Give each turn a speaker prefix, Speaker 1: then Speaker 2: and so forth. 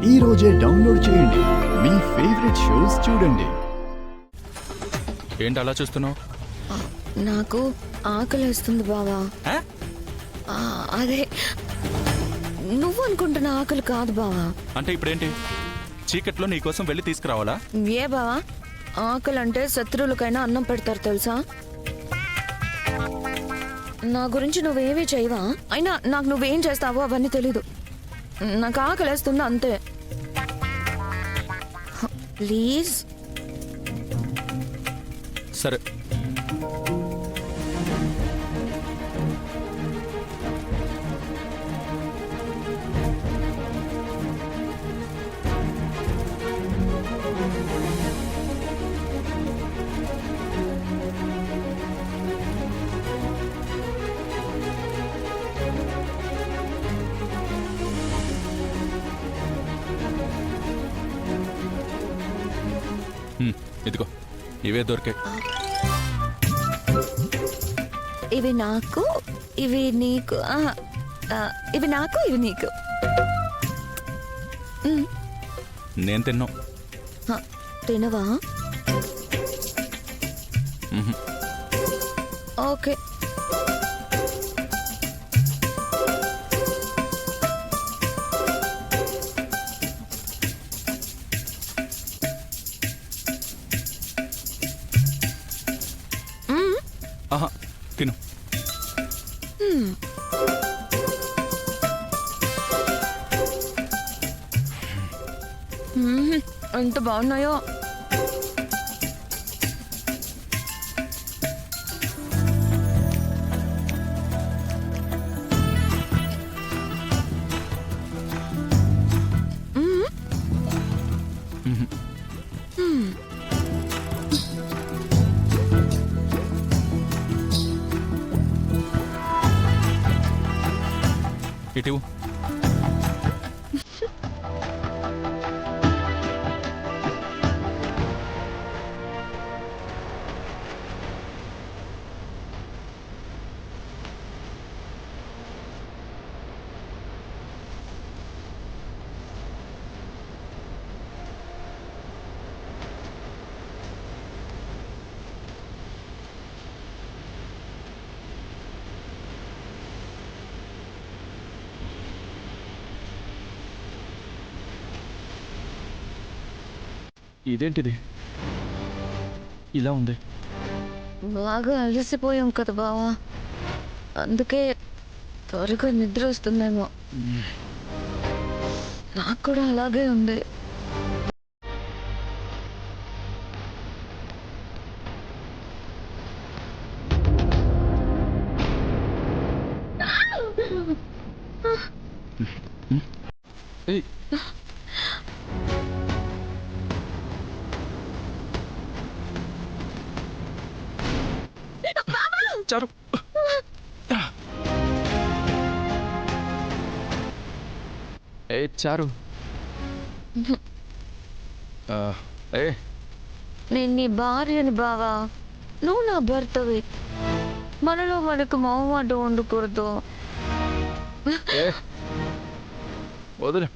Speaker 1: ఈ రోజే డౌన్లోడ్ చేయండి. మీ ఫేవరెట్ షోస్ చూడండి.
Speaker 2: ఏంటి అలా చూస్తున్నావు?
Speaker 3: నాకు ఆకలిస్తుంది బావా. అదే నువ్వు అనుకుంటున్న ఆకలి కాదు బావా.
Speaker 2: అంటే ఇప్పుడేంటి, చీకట్లో నీకోసం వెళ్ళి తీసుకురావాలా?
Speaker 3: ఏ బావా, ఆకలి అంటే శత్రువులకైనా అన్నం పెడతారు తెలుసా. నా గురించి నువ్వేమీ చేయవా? అయినా నాకు నువ్వేం చేస్తావో అవన్నీ తెలీదు. నాకు ఆకలేస్తుంది అంతే. ప్లీజ్.
Speaker 2: సరే. ఇదిగో ఇవే దొరికాయి.
Speaker 3: ఇవి నాకు, ఇవి నీకు. ఇవి నాకు, ఇవి నీకు.
Speaker 2: నేను తిన్నా.
Speaker 3: తినవా? ఓకే.
Speaker 2: ఆహా, తిను.
Speaker 3: ఎంత బాగున్నాయో.
Speaker 2: ఇటు
Speaker 4: ఇదేంటిది ఇలా ఉంది?
Speaker 3: బాగా అలసిపోయాం కదా బావా, అందుకే త్వరగా నిద్ర వస్తుందేమో. నాకు కూడా అలాగే ఉంది.
Speaker 4: ఏయ్, చారు. ఏ చారు. ఏ
Speaker 3: నేను నీ భార్యని బావా, నువ్వు నా భర్తవి. మనలో మనకు మొహమాటం ఉండకూడదు.
Speaker 4: ఏ వదిలే.